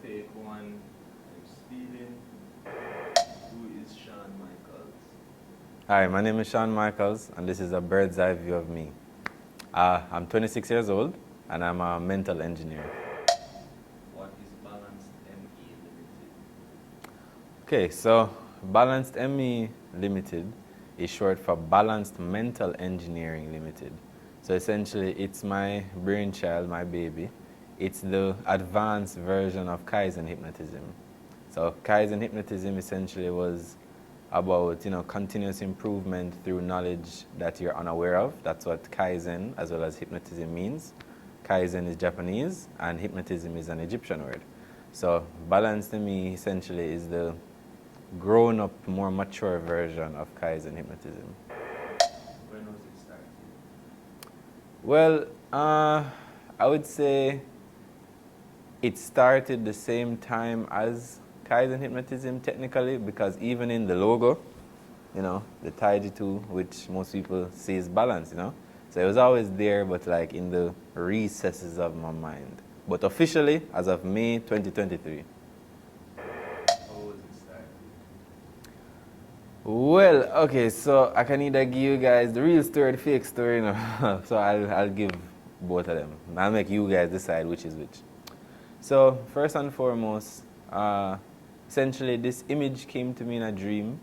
Take one. I'm speeding. Who is Sean Michaels? Hi, my name is Sean Michaels, and this is a bird's eye view of me. I'm 26 years old, and I'm a mental engineer. What is Balanced M.E Limited? Okay, so Balanced M.E Limited is short for Balanced Mental Engineering Limited. So essentially, it's my brainchild, my baby. It's the advanced version of Kaizen hypnotism. So Kaizen hypnotism essentially was about continuous improvement through knowledge that you're unaware of. That's what Kaizen as well as hypnotism means. Kaizen is Japanese and hypnotism is an Egyptian word. So Balanced Me essentially is the grown up, more mature version of Kaizen hypnotism. When was it started? Well, I would say it started the same time as Kaizen hypnotism technically, because even in the logo, the Taiji2, which most people say is balance, So it was always there, but like in the recesses of my mind. But officially, as of May 2023. How was it started? Well, okay, so I can either give you guys the real story or the fake story, So I'll give both of them. I'll make you guys decide which is which. So first and foremost, essentially this image came to me in a dream.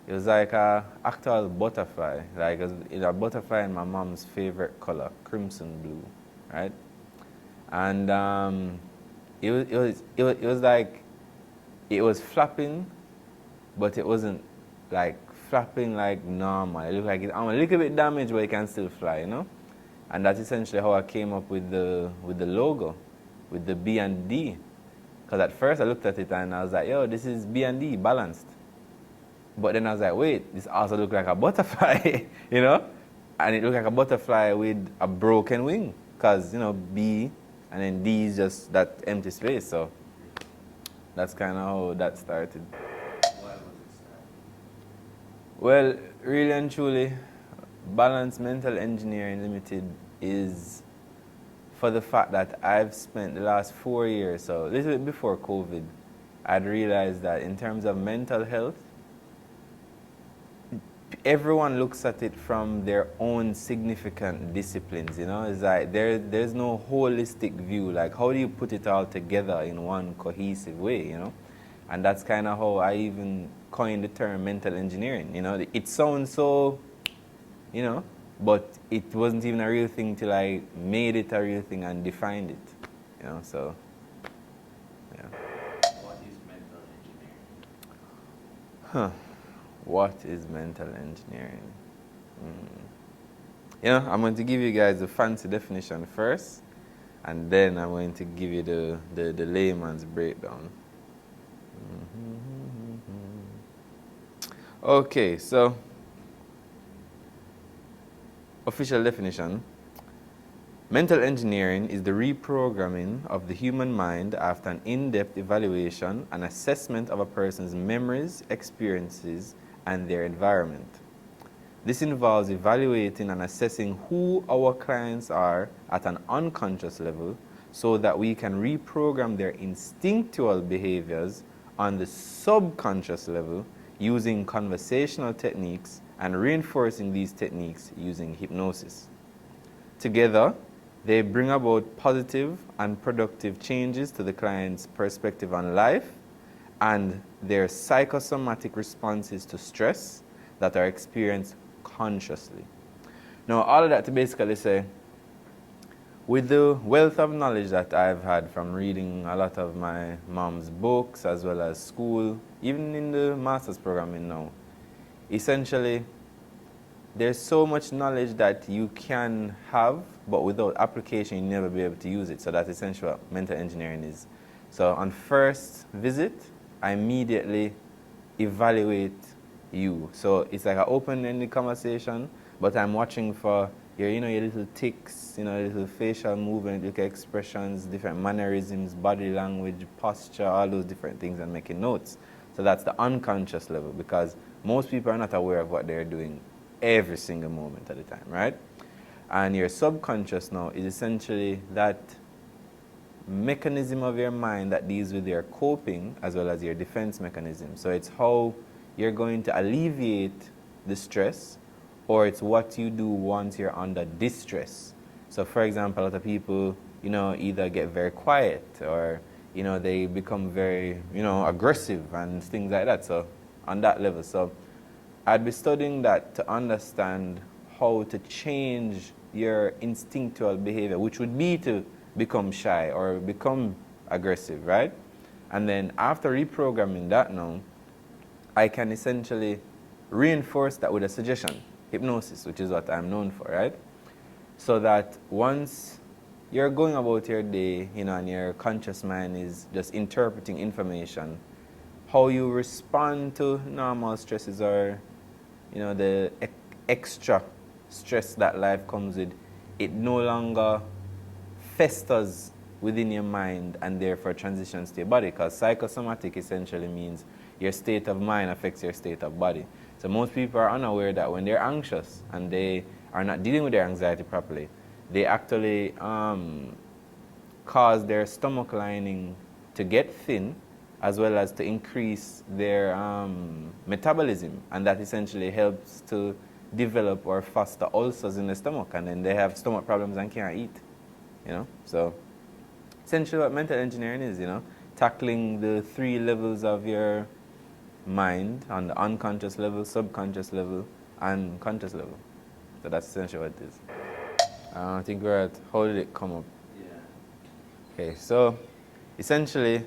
It was like a actual butterfly, like a butterfly in my mom's favorite color, crimson blue, right? And it was like it was flapping, but it wasn't like flapping like normal. It looked like it's a little bit damaged, but it can still fly, And that's essentially how I came up with the logo, with the B and D. Because at first I looked at it and I was like, yo, this is B and D, balanced. But then I was like, wait, this also looks like a butterfly, And it looked like a butterfly with a broken wing. Because, B and then D is just that empty space. So that's kind of how that started. Why was it started? Well, really and truly, Balanced Mental Engineering Limited is for the fact that I've spent the last 4 years, so a little bit before COVID, I'd realized that in terms of mental health, everyone looks at it from their own significant disciplines, It's like there's no holistic view. Like, how do you put it all together in one cohesive way, And that's kind of how I even coined the term mental engineering, It sounds so, but it wasn't even a real thing till I made it a real thing and defined it, so, yeah. What is mental engineering? What is mental engineering? I'm going to give you guys the fancy definition first, and then I'm going to give you the layman's breakdown. Okay, so official definition. Mental engineering is the reprogramming of the human mind after an in-depth evaluation and assessment of a person's memories, experiences, and their environment. This involves evaluating and assessing who our clients are at an unconscious level so that we can reprogram their instinctual behaviors on the subconscious level using conversational techniques and reinforcing these techniques using hypnosis. Together, they bring about positive and productive changes to the client's perspective on life and their psychosomatic responses to stress that are experienced consciously. Now, all of that to basically say, with the wealth of knowledge that I've had from reading a lot of my mom's books as well as school, even in the master's programming now, essentially, there's so much knowledge that you can have, but without application, you'll never be able to use it. So that's essentially what mental engineering is. So on first visit, I immediately evaluate you. So it's like an open-ended conversation, but I'm watching for your little tics, little facial movement, little expressions, different mannerisms, body language, posture, all those different things, and making notes. So that's the unconscious level, because most people are not aware of what they're doing every single moment at a time, right? And your subconscious now is essentially that mechanism of your mind that deals with your coping as well as your defense mechanism. So it's how you're going to alleviate the stress, or it's what you do once you're under distress. So for example, a lot of people, either get very quiet, or, they become very, aggressive and things like that. So on that level. So I'd be studying that to understand how to change your instinctual behavior, which would be to become shy or become aggressive, right? And then after reprogramming that now, I can essentially reinforce that with a suggestion, hypnosis, which is what I'm known for, right? So that once you're going about your day, and your conscious mind is just interpreting information, how you respond to normal stresses, or the extra stress that life comes with, it no longer festers within your mind and therefore transitions to your body, because psychosomatic essentially means your state of mind affects your state of body. So most people are unaware that when they're anxious and they are not dealing with their anxiety properly, they actually cause their stomach lining to get thin, as well as to increase their metabolism, and that essentially helps to develop or foster ulcers in the stomach, and then they have stomach problems and can't eat. So essentially what mental engineering is, tackling the 3 levels of your mind, on the unconscious level, subconscious level, and conscious level. So that's essentially what it is. I think we're at, how did it come up? Yeah. Okay, so essentially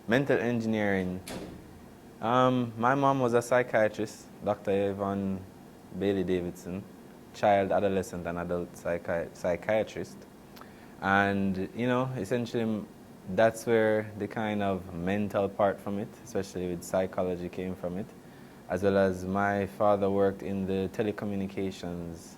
mental engineering, my mom was a psychiatrist, Dr. Yvonne Bailey Davidson, child, adolescent, and adult psychiatrist. And, essentially that's where the kind of mental part from it, especially with psychology, came from it. As well as my father worked in the telecommunications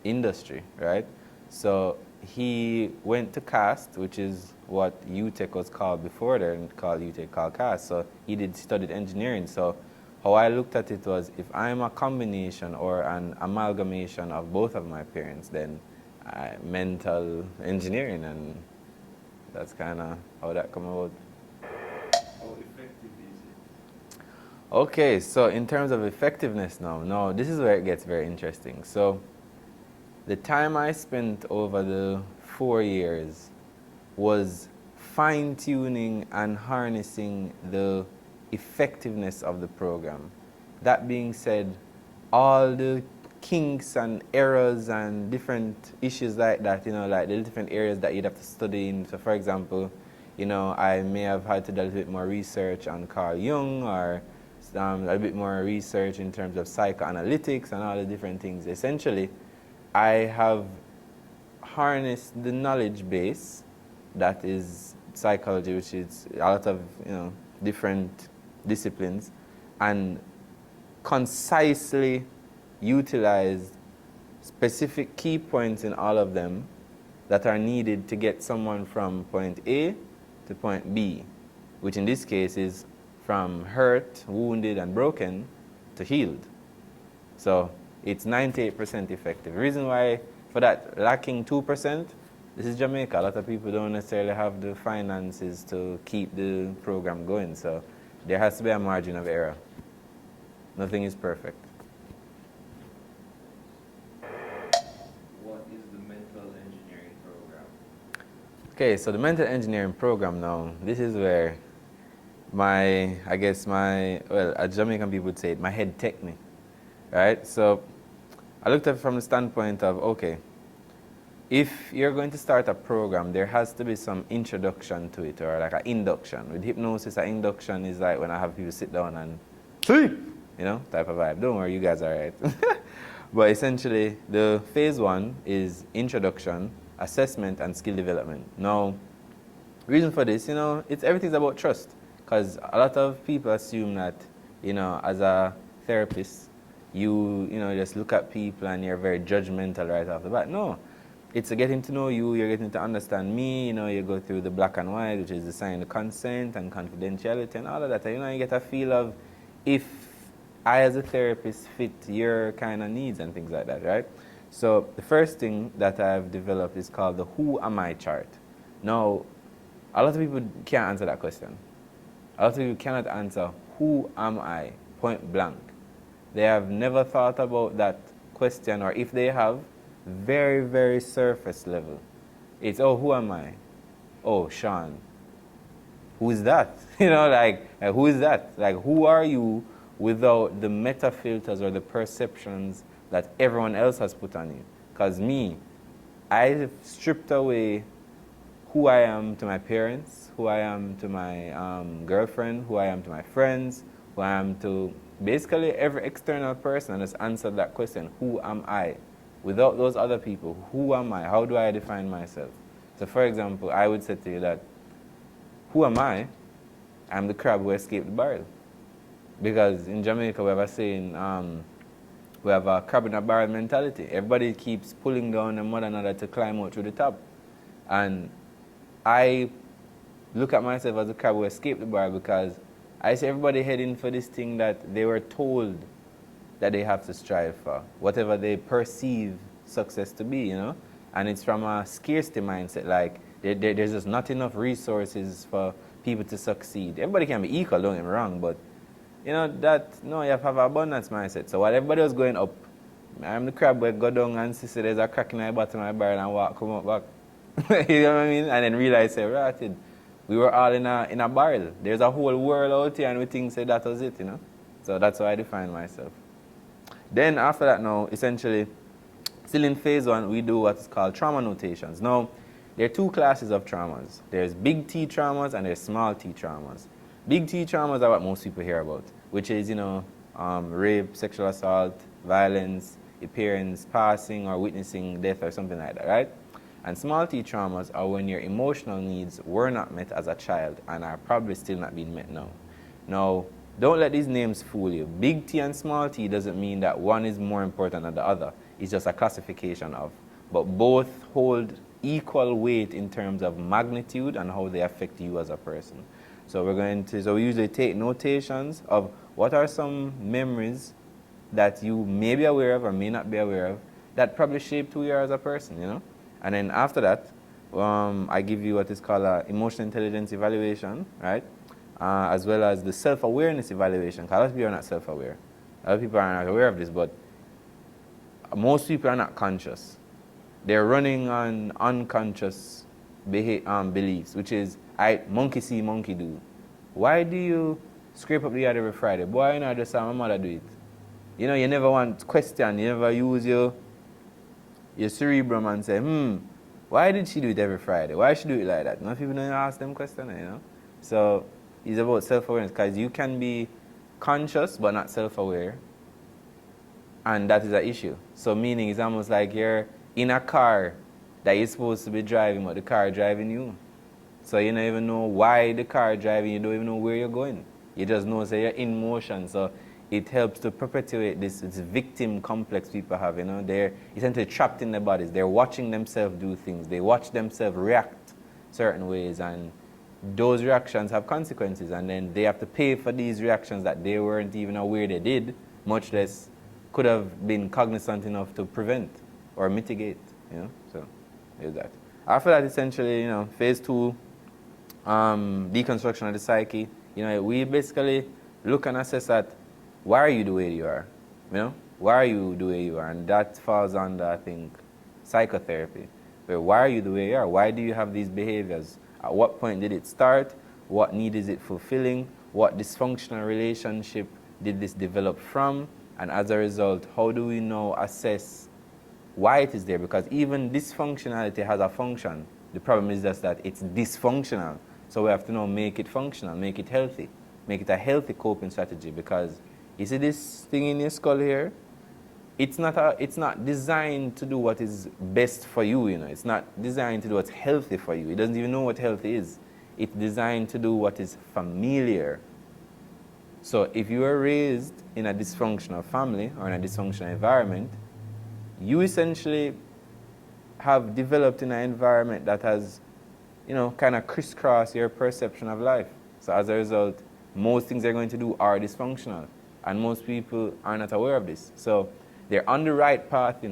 industry, right? So he went to CAST, which is what UTEC was called before then, called UTEC, called CAST. So he studied engineering. So how I looked at it was, if I'm a combination or an amalgamation of both of my parents, then mental engineering, and that's kind of how that come about. How effective is it? Okay, so in terms of effectiveness now, this is where it gets very interesting. So the time I spent over the 4 years was fine-tuning and harnessing the effectiveness of the program. That being said, all the kinks and errors and different issues like that, like the different areas that you'd have to study in. So for example, I may have had to do a little bit more research on Carl Jung, or a bit more research in terms of psychoanalytics and all the different things. Essentially, I have harnessed the knowledge base that is psychology, which is a lot of different disciplines, and concisely utilized specific key points in all of them that are needed to get someone from point A to point B, which in this case is from hurt, wounded, and broken to healed. So it's 98% effective. The reason why for that lacking 2%, this is Jamaica. A lot of people don't necessarily have the finances to keep the program going. So there has to be a margin of error. Nothing is perfect. What is the mental engineering program? Okay, so the mental engineering program now, this is where as Jamaican people would say it, my head take me, right? So I looked at it from the standpoint of, okay, if you're going to start a program, there has to be some introduction to it, or like an induction. With hypnosis, an induction is like when I have people sit down and sleep, type of vibe. Don't worry, you guys are right. But essentially, the phase 1 is introduction, assessment, and skill development. Now, reason for this, everything's about trust. Because a lot of people assume that, as a therapist, you just look at people and you're very judgmental right off the bat. No. It's getting to know you, you're getting to understand me, you go through the black and white, which is the sign of consent and confidentiality and all of that. You get a feel of if I as a therapist fit your kind of needs and things like that, right? So the first thing that I've developed is called the Who Am I chart. Now, a lot of people can't answer that question. A lot of people cannot answer, who am I, point blank. They have never thought about that question, or if they have, very, very surface level. It's, oh, who am I? Oh, Sean. Who is that? Who is that? Like, who are you without the meta filters or the perceptions that everyone else has put on you? Because me, I stripped away who I am to my parents, who I am to my girlfriend, who I am to my friends, who I am to basically every external person, and just answered that question, who am I? Without those other people, who am I? How do I define myself? So for example, I would say to you that, who am I? I'm the crab who escaped the barrel. Because in Jamaica we have a saying, we have a crab in a barrel mentality. Everybody keeps pulling down them one another to climb out through the top. And I look at myself as a crab who escaped the barrel, because I see everybody heading for this thing that they were told that they have to strive for, whatever they perceive success to be, And it's from a scarcity mindset, like there's just not enough resources for people to succeed. Everybody can be equal, don't get me wrong, but you have to have an abundance mindset. So while everybody was going up, I'm the crab where go down and see there's a crack in my bottom of my barrel and come up back. You know what I mean? And then realize, right, we were all in a barrel. There's a whole world out here, and we think that was it, So that's how I define myself. Then after that now, essentially, still in phase 1, we do what is called trauma notations. Now, there are 2 classes of traumas. There's big T traumas and there's small T traumas. Big T traumas are what most people hear about, which is, rape, sexual assault, violence, appearance, passing, or witnessing death or something like that, right? And small T traumas are when your emotional needs were not met as a child and are probably still not being met now. Now, don't let these names fool you. Big T and small t doesn't mean that one is more important than the other. It's just a classification of. But both hold equal weight in terms of magnitude and how they affect you as a person. So we usually take notations of what are some memories that you may be aware of or may not be aware of that probably shaped who you are as a person, And then after that, I give you what is called an emotional intelligence evaluation, right? As well as the self-awareness evaluation. Because a lot of people are not self-aware. A lot of people are not aware of this, but most people are not conscious. They're running on unconscious beliefs, which is, monkey see, monkey do. Why do you scrape up the yard every Friday? Boy, I just saw my mother do it. You never want to question, you never use your cerebrum and say, why did she do it every Friday? Why she do it like that? Most people don't ask them questions, So it's about self-awareness, because you can be conscious but not self-aware, and that is an issue. So meaning it's almost like you're in a car that you're supposed to be driving, but the car driving you. So you don't even know why the car driving, you don't even know where you're going. You just know you're in motion. So it helps to perpetuate this victim complex people have, They're essentially trapped in their bodies. They're watching themselves do things. They watch themselves react certain ways, and those reactions have consequences, and then they have to pay for these reactions that they weren't even aware they did, much less could have been cognizant enough to prevent or mitigate, So there's that. After that, essentially, phase 2, deconstruction of the psyche. We basically look and assess that, why are you the way you are? Why are you the way you are? And that falls under, I think, psychotherapy. Where why are you the way you are? Why do you have these behaviors? At what point did it start? What need is it fulfilling? What dysfunctional relationship did this develop from? And as a result, how do we now assess why it is there? Because even dysfunctionality has a function. The problem is just that it's dysfunctional. So we have to now make it functional, make it healthy, make it a healthy coping strategy. Because you see this thing in your skull here? It's not designed to do what is best for you, It's not designed to do what's healthy for you. It doesn't even know what healthy is. It's designed to do what is familiar. So if you were raised in a dysfunctional family or in a dysfunctional environment, you essentially have developed in an environment that has, kind of crisscrossed your perception of life. So as a result, most things they're going to do are dysfunctional. And most people are not aware of this. So they're on the right path,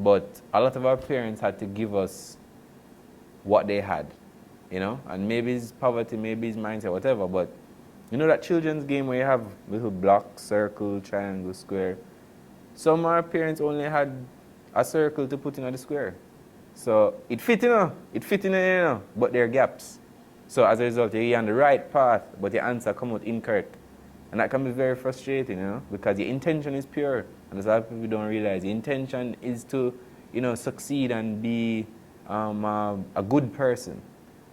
but a lot of our parents had to give us what they had. you know, and maybe it's poverty, maybe it's mindset, whatever, but you know that children's game where you have little block, circle, triangle, square? Some of our parents only had a circle to put in the square. So it fit, you know, but there are gaps. So as a result, you're on the right path, but your answer come out incorrect. And that can be very frustrating, you know, because your intention is pure. And as a lot of people don't realize, the intention is to, you know, succeed and be a good person.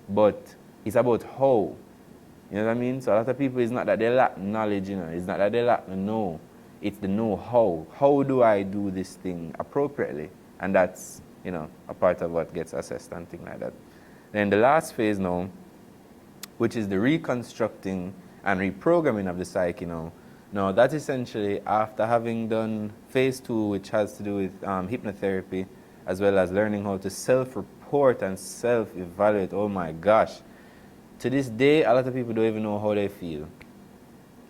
But it's about how. You know what I mean? So a lot of people, it's not that they lack knowledge, you know. It's not that they lack the know. It's the know-how. How do I do this thing appropriately? And that's, you know, a part of what gets assessed and things like that. Then the last phase now, which is the reconstructing and reprogramming of the psyche now. Now that's essentially after having done phase 2, which has to do with hypnotherapy, as well as learning how to self-report and self-evaluate. Oh my gosh. To this day, a lot of people don't even know how they feel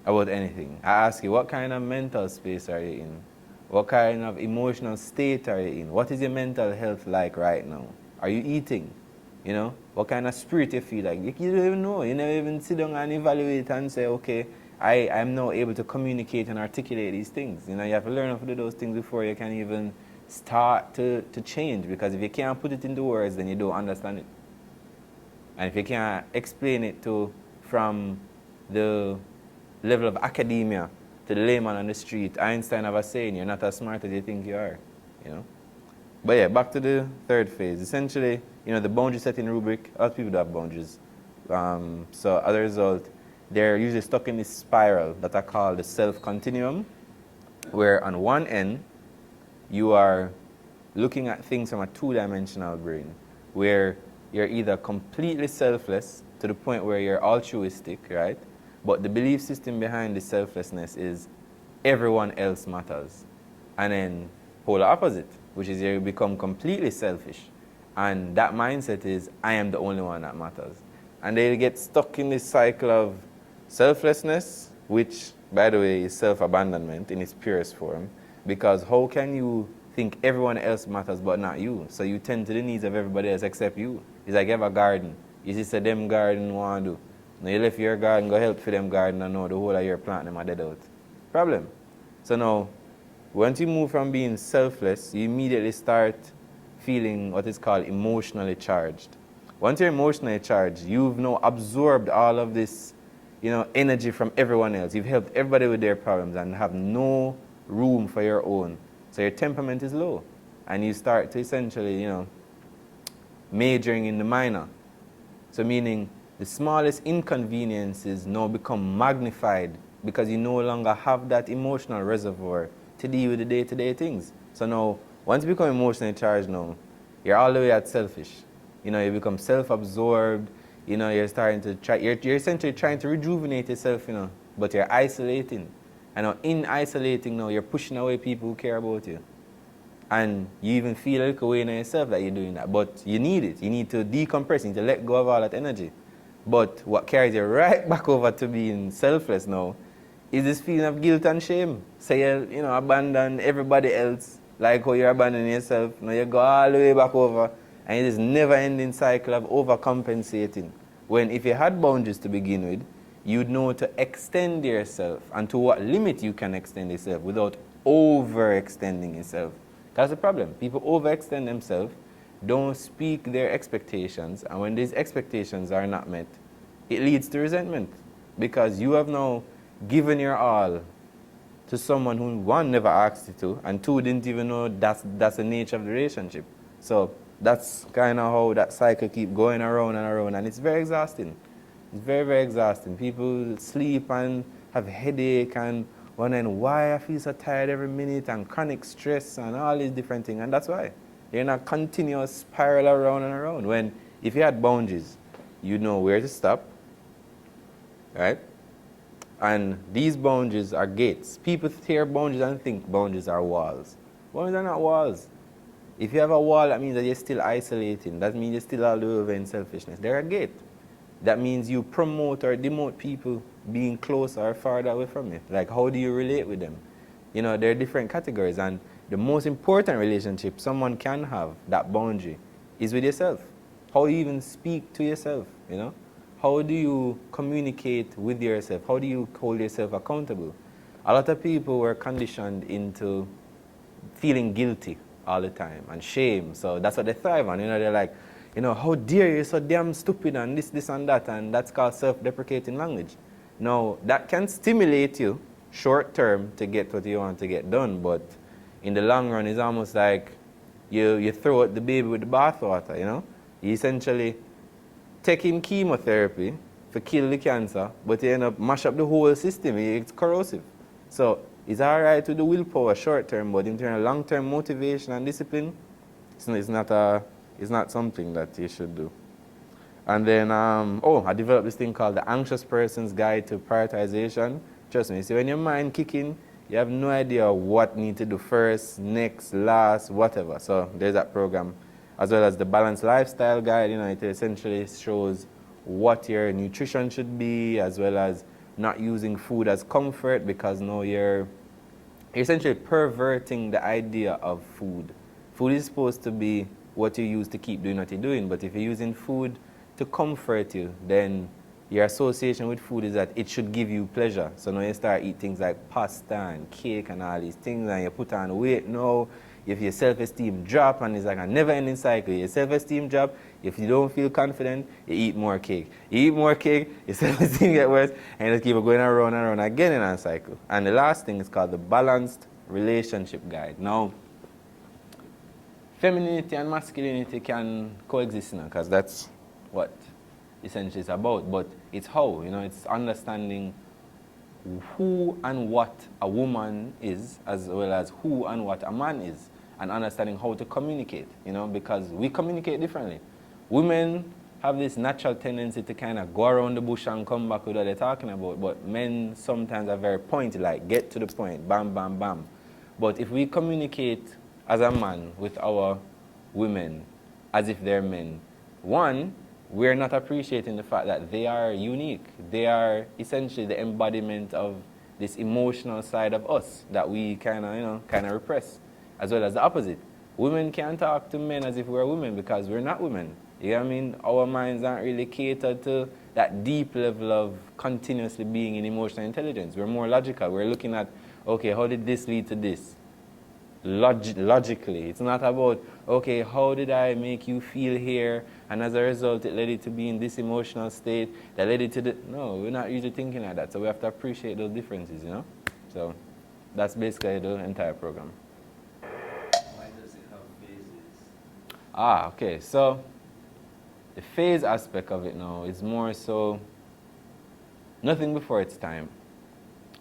about anything. I ask you, what kind of mental space are you in? What kind of emotional state are you in? What is your mental health like right now? Are you eating? You know? What kind of spirit you feel like? You don't even know. You never even sit down and evaluate and say, okay, I'm now able to communicate and articulate these things. You know, you have to learn how to do those things before you can even start to change. Because if you can't put it into words, then you don't understand it. And if you can't explain it from the level of academia to the layman on the street, Einstein have a saying, you're not as smart as you think you are, you know. But yeah, back to the third phase. Essentially, you know, the boundary setting rubric, a lot of people do have boundaries. So as a result, they're usually stuck in this spiral that I call the self-continuum, where on one end, you are looking at things from a two-dimensional brain, where you're either completely selfless to the point where you're altruistic, right? But the belief system behind the selflessness is everyone else matters. And then polar opposite, which is you become completely selfish. And that mindset is, I am the only one that matters. And they get stuck in this cycle of selflessness, which, by the way, is self-abandonment in its purest form. Because how can you think everyone else matters but not you? So you tend to the needs of everybody else except you. It's like you have a garden. You see, say them garden want to do. Now you left your garden, go help for them garden, and now the whole of your plant them are dead out. Problem. So now, once you move from being selfless, you immediately start feeling what is called emotionally charged. Once you're emotionally charged, you've now absorbed all of this, you know, energy from everyone else. You've helped everybody with their problems and have no room for your own. So your temperament is low. And you start to essentially, you know, majoring in the minor. So meaning the smallest inconveniences now become magnified because you no longer have that emotional reservoir to deal with the day-to-day things. So now, once you become emotionally charged now, you're all the way at selfish. You know, you become self-absorbed. You know, you're starting to try, you're essentially trying to rejuvenate yourself, you know, but you're isolating. And now in isolating now, you're pushing away people who care about you. And you even feel a little way in yourself that you're doing that. But you need it. You need to decompress. You need to let go of all that energy. But what carries you right back over to being selfless now is this feeling of guilt and shame. So you know, abandon everybody else like how you're abandoning yourself. Now you go all the way back over. And it is never-ending cycle of overcompensating. When if you had boundaries to begin with, you'd know to extend yourself and to what limit you can extend yourself without overextending yourself. That's the problem. People overextend themselves, don't speak their expectations, and when these expectations are not met, it leads to resentment because you have now given your all to someone who, one, never asked you to, and two, didn't even know that's the nature of the relationship. So that's kind of how that cycle keeps going around and around, and it's very exhausting. It's very, very exhausting. People sleep and have headache and wondering why I feel so tired every minute and chronic stress and all these different things, and that's why. You're in a continuous spiral around and around. When if you had boundaries, you know where to stop, right? And these boundaries are gates. People tear boundaries and think boundaries are walls. Boundaries are not walls. If you have a wall, that means that you're still isolating. That means you're still all the way over in selfishness. They're a gate. That means you promote or demote people being closer or farther away from you. Like, how do you relate with them? You know, there are different categories. And the most important relationship someone can have, that boundary, is with yourself. how you even speak to yourself, you know? How do you communicate with yourself? How do you hold yourself accountable? A lot of people were conditioned into feeling guilty all the time and shame. So that's what they thrive on. You know, they're like, you know, how dare you, so damn stupid and this and that, and that's called self-deprecating language. Now, that can stimulate you short term to get what you want to get done, but in the long run, it's almost like you throw out the baby with the bathwater, you know? You essentially taking chemotherapy to kill the cancer, but you end up mash up the whole system. It's corrosive. So it's all right to do willpower short term, but in terms of long term motivation and discipline, it's not something that you should do. And then, I developed this thing called the Anxious Person's Guide to Prioritization. Trust me, see, when your mind kicking, you have no idea what you need to do first, next, last, whatever. So there's that program. As well as the Balanced Lifestyle Guide, you know, it essentially shows what your nutrition should be, as well as not using food as comfort, because now you're essentially perverting the idea of food. Food is supposed to be what you use to keep doing what you're doing, but if you're using food to comfort you, then your association with food is that it should give you pleasure. So now you start eating things like pasta and cake and all these things, and you put on weight now. If your self-esteem drop, and it's like a never-ending cycle. Your self-esteem drop, if you don't feel confident, you eat more cake. You eat more cake, your self-esteem get worse, and you just keep going around and around again in a cycle. And the last thing is called the Balanced Relationship Guide. Now, femininity and masculinity can coexist now, because that's what essentially it's about. But it's how, you know, it's understanding who and what a woman is, as well as who and what a man is, and understanding how to communicate, you know, because we communicate differently. Women have this natural tendency to kind of go around the bush and come back with what they're talking about, but men sometimes are very pointy, like get to the point, bam, bam, bam. But if we communicate as a man with our women as if they're men, one, we're not appreciating the fact that they are unique. They are essentially the embodiment of this emotional side of us that we kind of repress, as well as the opposite. Women can't talk to men as if we're women, because we're not women. You know what I mean? Our minds aren't really catered to that deep level of continuously being in emotional intelligence. We're more logical. We're looking at, okay, how did this lead to this? Logically. It's not about, okay, how did I make you feel here, and as a result it led you to be in this emotional state that led you to the... No, we're not usually thinking like that, so we have to appreciate those differences, you know? So that's basically the entire program. Why does it have phases? Okay, so the phase aspect of it now is more so nothing before its time.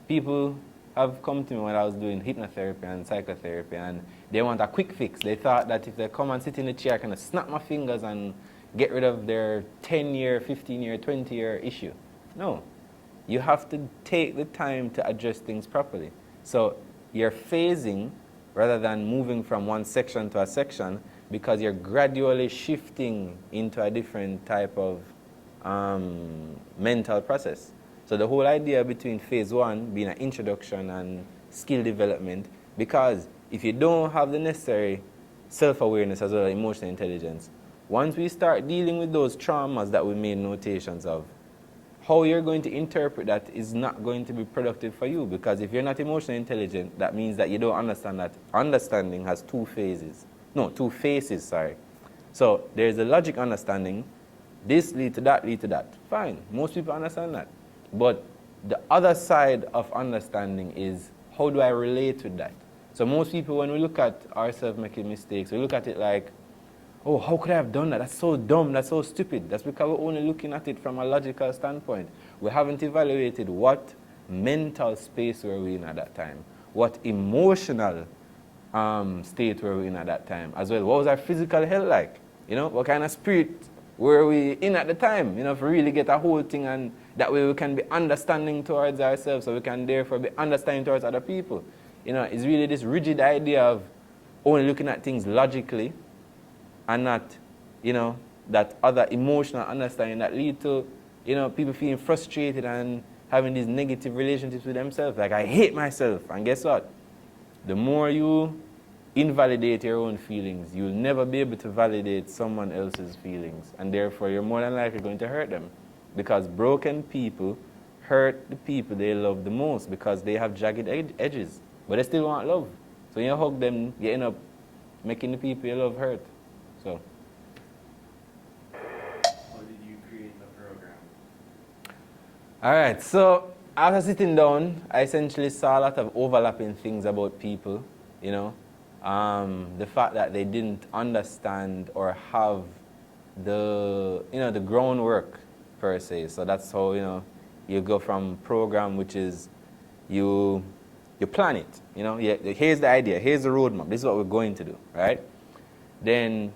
People have come to me when I was doing hypnotherapy and psychotherapy, and they want a quick fix. They thought that if they come and sit in the chair, I can snap my fingers and get rid of their 10-year, 15-year, 20-year issue. No. You have to take the time to address things properly. So you're phasing rather than moving from one section to a section, because you're gradually shifting into a different type of mental process. So the whole idea between phase one being an introduction and skill development, because if you don't have the necessary self-awareness as well as emotional intelligence, once we start dealing with those traumas that we made notations of, how you're going to interpret that is not going to be productive for you, because if you're not emotionally intelligent, that means that you don't understand that understanding has two faces, sorry. So there's a logic understanding, this lead to that, fine, most people understand that. But the other side of understanding is, how do I relate with that? So most people, when we look at ourselves making mistakes, we look at it like, oh, how could I have done that? That's so dumb, that's so stupid. That's because we're only looking at it from a logical standpoint. We haven't evaluated what mental space were we in at that time, what emotional state were we in at that time, as well. What was our physical health like? You know, what kind of spirit were we in at the time? You know, if we really get a whole thing, and that way we can be understanding towards ourselves, so we can therefore be understanding towards other people. You know, it's really this rigid idea of only looking at things logically, and not, you know, that other emotional understanding that lead to, you know, people feeling frustrated and having these negative relationships with themselves. Like, I hate myself. And guess what? The more you invalidate your own feelings, you'll never be able to validate someone else's feelings. And therefore, you're more than likely going to hurt them. Because broken people hurt the people they love the most because they have jagged edges. But they still want love. So when you hug them, you end up making the people you love hurt. So. How did you create the program? All right, so after sitting down, I essentially saw a lot of overlapping things about people, you know. The fact that they didn't understand or have the, the groundwork per se. So that's how, you go from program, which is you plan it, here's the idea, here's the roadmap, this is what we're going to do, right? Then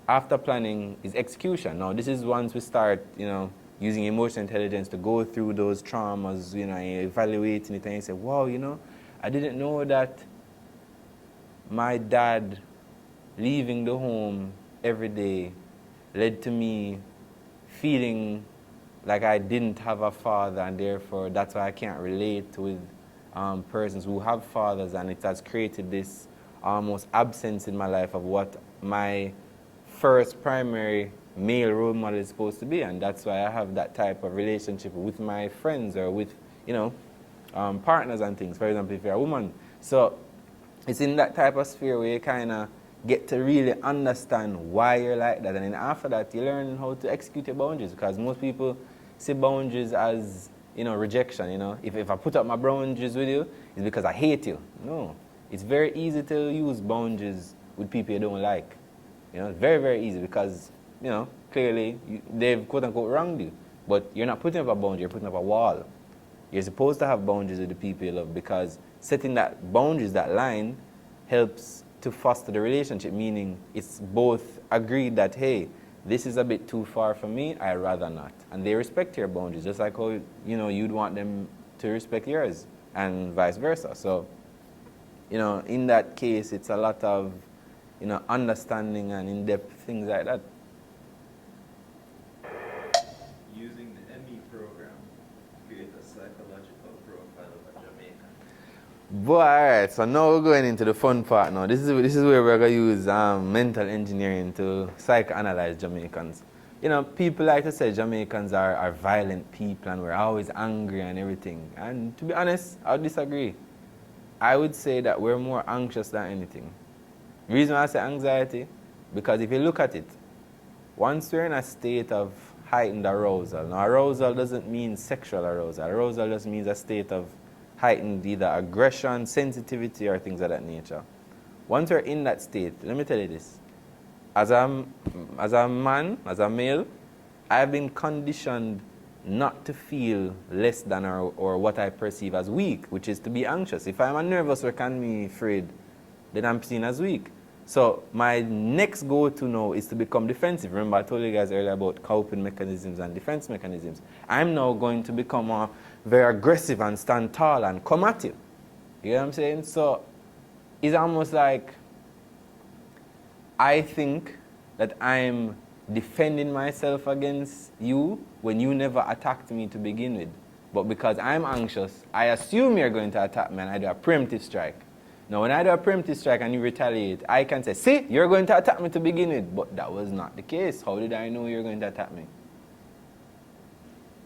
after planning is execution. Now this is once we start, using emotional intelligence to go through those traumas, evaluating it, and you say, wow, I didn't know that my dad leaving the home every day led to me feeling like I didn't have a father, and therefore that's why I can't relate with persons who have fathers, and it has created this almost absence in my life of what my first primary male role model is supposed to be, and that's why I have that type of relationship with my friends or with, partners and things. For example, if you're a woman. So it's in that type of sphere where you kind of get to really understand why you're like that, and then after that you learn how to execute your boundaries, because most people see boundaries as, rejection. If I put up my boundaries with you, it's because I hate you. No, it's very easy to use boundaries with people you don't like. Very, very easy because, clearly they've quote-unquote wronged you. But you're not putting up a boundary, you're putting up a wall. You're supposed to have boundaries with the people you love, because setting that boundaries, that line, helps to foster the relationship, meaning it's both agreed that, hey, this is a bit too far for me, I'd rather not. And they respect your boundaries, just like how, you'd want them to respect yours, and vice versa. So, in that case, it's a lot of, understanding and in-depth things like that. Using the M.E program, create a psychological profile of a Jamaican. Boy, alright, so now we're going into the fun part now. This is where we're going to use mental engineering to psychoanalyze Jamaicans. People like to say Jamaicans are violent people and we're always angry and everything. And to be honest, I would disagree. I would say that we're more anxious than anything. The reason why I say anxiety, because if you look at it, once we're in a state of heightened arousal, now arousal doesn't mean sexual arousal. Arousal just means a state of heightened either aggression, sensitivity, or things of that nature. Once we're in that state, let me tell you this. As a man, as a male, I've been conditioned not to feel less than or what I perceive as weak, which is to be anxious. If I'm nervous or can be afraid, then I'm seen as weak. So my next go-to now is to become defensive. Remember I told you guys earlier about coping mechanisms and defense mechanisms. I'm now going to become very aggressive and stand tall and come at you. You know what I'm saying? So it's almost like I think that I'm defending myself against you when you attacked me to begin with. But because I'm anxious, I assume you're going to attack me and I do a preemptive strike. Now, when I do a preemptive strike and you retaliate, I can say, see, you're going to attack me to begin with. But that was not the case. How did I know you're going to attack me?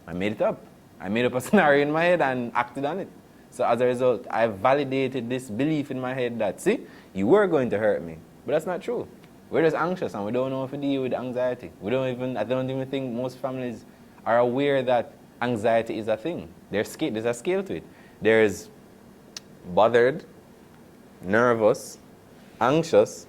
I made it up. I made up a scenario in my head and acted on it. So as a result, I validated this belief in my head that, see, you were going to hurt me. But that's not true. We're just anxious and we don't know how to deal with anxiety. I don't even think most families are aware that anxiety is a thing. There's a scale to it. There's bothered, nervous, anxious,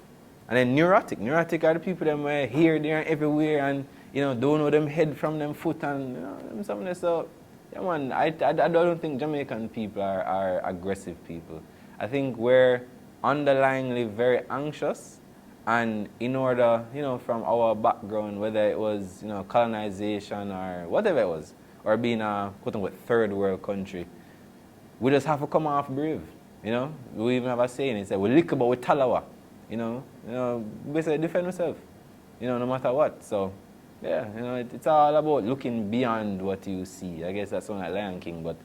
and then neurotic. Neurotic are the people that are here, there, and everywhere, and don't know them head from them foot, and them something. So, yeah, man, I don't think Jamaican people are aggressive people. I think we're underlyingly very anxious, and in order, from our background, whether it was colonization or whatever it was, or being a quote-unquote third world country, we just have to come off brave. We even have a saying, it says, we lick about with talawa. Basically defend yourself, no matter what. So, yeah, it's all about looking beyond what you see. I guess that's one like Lion King, but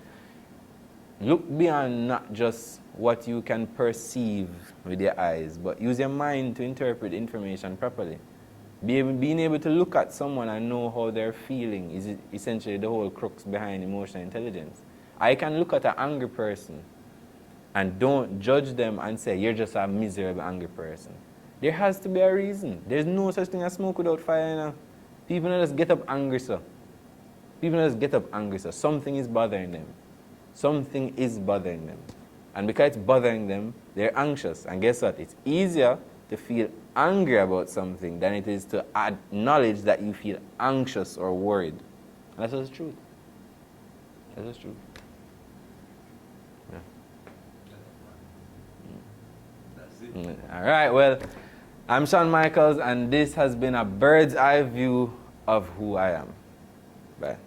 Look beyond not just what you can perceive with your eyes, but use your mind to interpret information properly. Being able to look at someone and know how they're feeling is essentially the whole crux behind emotional intelligence. I can look at an angry person and don't judge them and say, you're just a miserable angry person. There has to be a reason. There's no such thing as smoke without fire, you know. People don't just get up angry, so. People don't just get up angry, so. Something is bothering them. Something is bothering them. And because it's bothering them, they're anxious. And guess what? It's easier to feel angry about something than it is to acknowledge that you feel anxious or worried. And that's just the truth. That's just true. Yeah. That's it. All right, well, I'm Shawn Michaels, and this has been a bird's eye view of who I am. Bye.